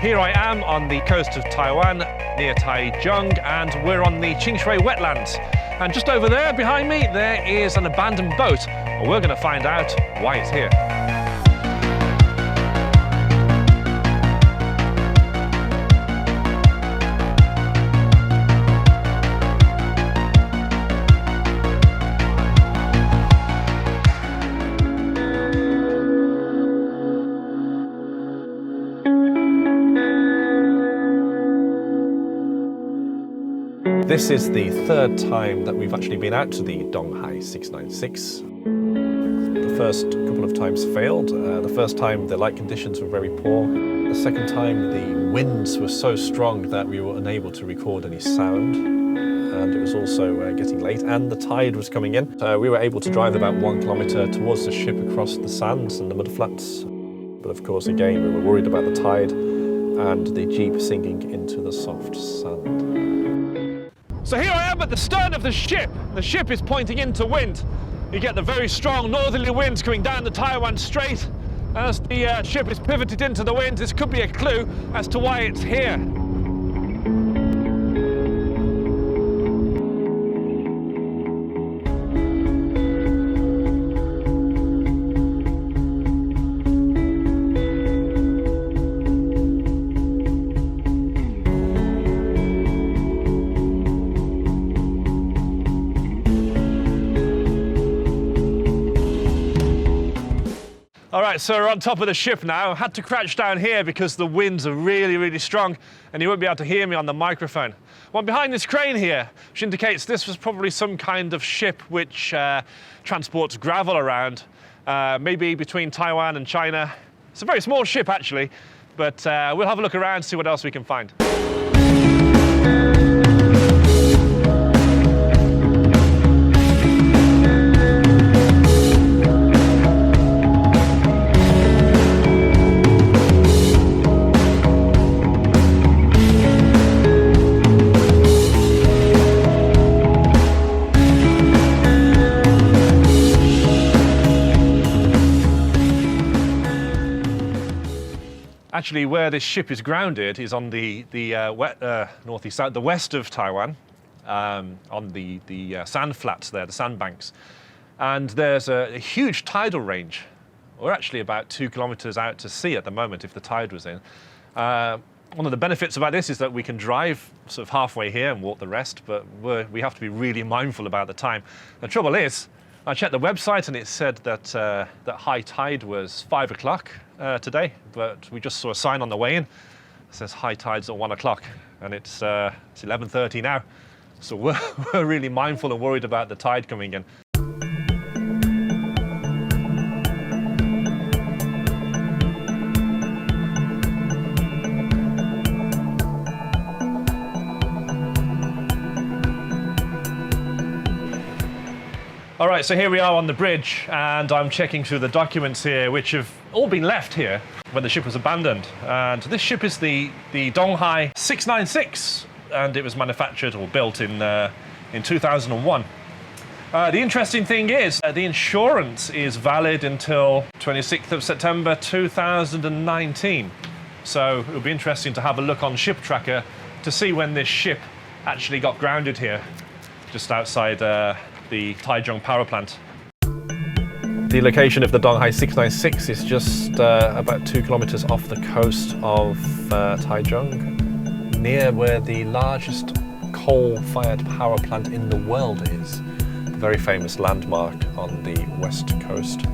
Here I am on the coast of Taiwan, near Taichung, and we're on the Qingshui wetlands. And just over there, behind me, there is an abandoned boat. And we're going to find out why it's here. This is the third time that we've actually been out to the Donghai 696. The first couple of times failed. The first time the light conditions were very poor. The second time the winds were so strong that we were unable to record any sound. And it was also getting late and the tide was coming in. We were able to drive about 1 kilometre towards the ship across the sands and the mudflats. But of course again we were worried about the tide and the jeep sinking into the soft sand. So here I am at the stern of the ship. The ship is pointing into wind. You get the very strong northerly winds coming down the Taiwan Strait. As the ship is pivoted into the wind, this could be a clue as to why it's here. All right, so we're on top of the ship now. I had to crouch down here because the winds are really, really strong and you won't be able to hear me on the microphone. Well, behind this crane here, which indicates this was probably some kind of ship which transports gravel around, maybe between Taiwan and China. It's a very small ship actually, but we'll have a look around, see what else we can find. Actually, where this ship is grounded is on the northeast side, the west of Taiwan, on the sand flats there, the sandbanks. And there's a huge tidal range. We're actually about 2 kilometers out to sea at the moment if the tide was in. One of the benefits about this is that we can drive sort of halfway here and walk the rest, but we have to be really mindful about the time. The trouble is, I checked the website and it said that that high tide was 5 o'clock today, but we just saw a sign on the way in. It says high tide's at 1 o'clock and it's 11:30 now. So we're really mindful and worried about the tide coming in. All right, so here we are on the bridge and I'm checking through the documents here which have all been left here when the ship was abandoned. And this ship is the Donghai 696 and it was manufactured or built in 2001. The interesting thing is the insurance is valid until 26th of September 2019. So it would be interesting to have a look on Ship Tracker to see when this ship actually got grounded here, just outside the Taichung power plant. The location of the Donghai 696 is just about 2 kilometers off the coast of Taichung, near where the largest coal-fired power plant in the world is, a very famous landmark on the west coast.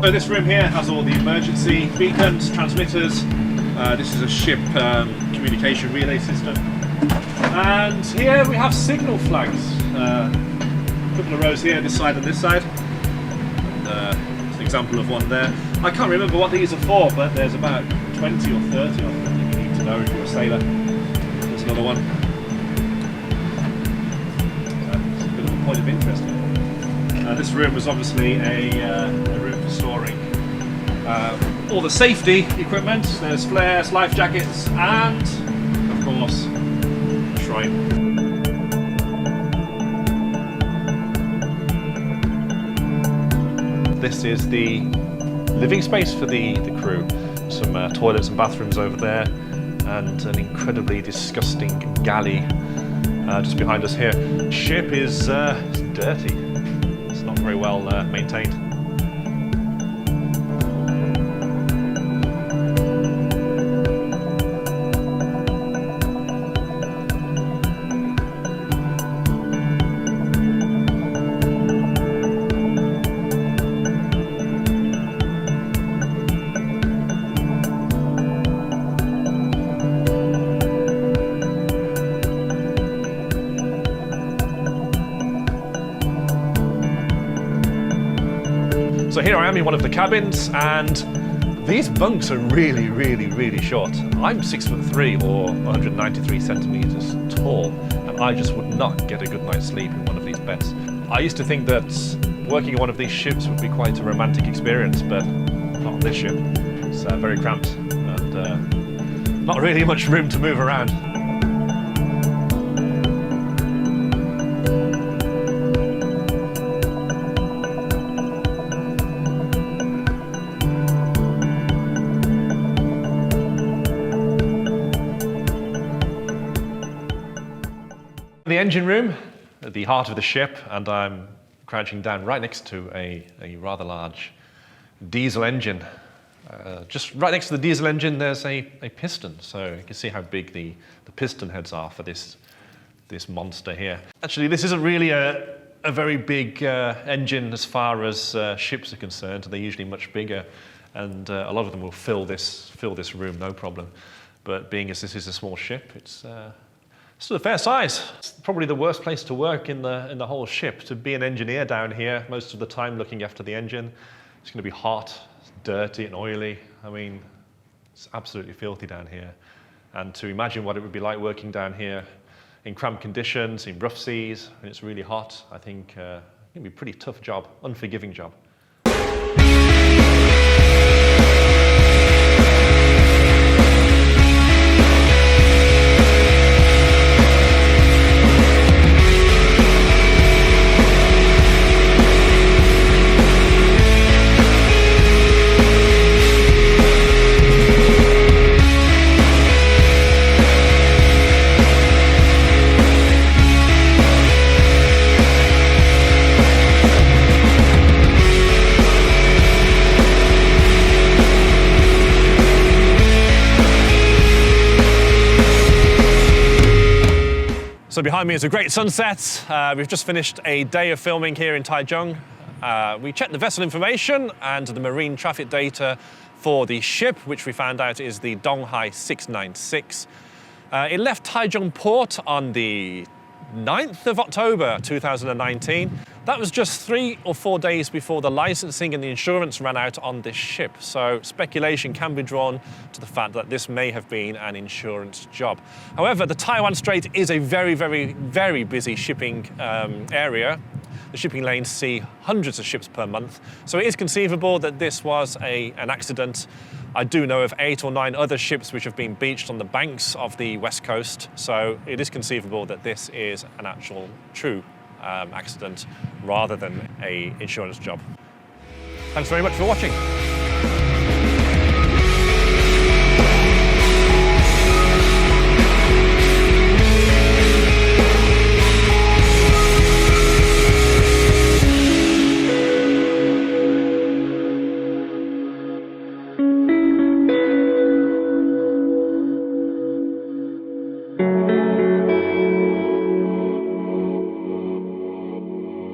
So this room here has all the emergency beacons, transmitters. This is a ship communication relay system. And here we have signal flags. A couple of rows here, this side and this side. It's an example of one there. I can't remember what these are for, but there's about 20 or 30 of them that you need to know if you're a sailor. There's another one. It's a bit of a point of interest here. This room was obviously a room for storing all the safety equipment. There's flares, life jackets, and of course, shrine. This is the living space for the crew. Some toilets and bathrooms over there, and an incredibly disgusting galley just behind us here. Ship is dirty. It's not very well maintained. So here I am in one of the cabins, and these bunks are really, really, really short. I'm 6'3" or 193 centimeters tall, and I just would not get a good night's sleep in one of these beds. I used to think that working on one of these ships would be quite a romantic experience, but not on this ship. It's very cramped and not really much room to move around. The engine room, at the heart of the ship, and I'm crouching down right next to a rather large diesel engine. Just right next to the diesel engine there's a piston, so you can see how big the piston heads are for this monster here. Actually, this isn't really a very big engine as far as ships are concerned. They're usually much bigger, and a lot of them will fill this room no problem. But being as this is a small ship, it's still a fair size. It's probably the worst place to work in the whole ship, to be an engineer down here most of the time looking after the engine. It's going to be hot, it's dirty and oily. I mean, it's absolutely filthy down here. And to imagine what it would be like working down here in cramped conditions, in rough seas, when it's really hot, I think it's going to be a pretty tough job, unforgiving job. So behind me is a great sunset. We've just finished a day of filming here in Taichung. We checked the vessel information and the marine traffic data for the ship, which we found out is the Donghai 696. It left Taichung port on the 9th of October 2019. That was just 3 or 4 days before the licensing and the insurance ran out on this ship. So speculation can be drawn to the fact that this may have been an insurance job. However, the Taiwan Strait is a very, very, very busy shipping area. The shipping lanes see hundreds of ships per month. So it is conceivable that this was an accident. I do know of 8 or 9 other ships which have been beached on the banks of the west coast. So it is conceivable that this is an actual true accident rather than an insurance job. Thanks very much for watching.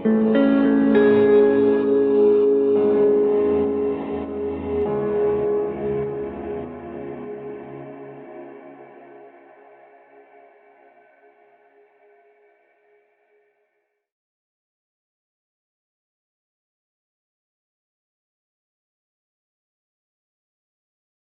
Thank you.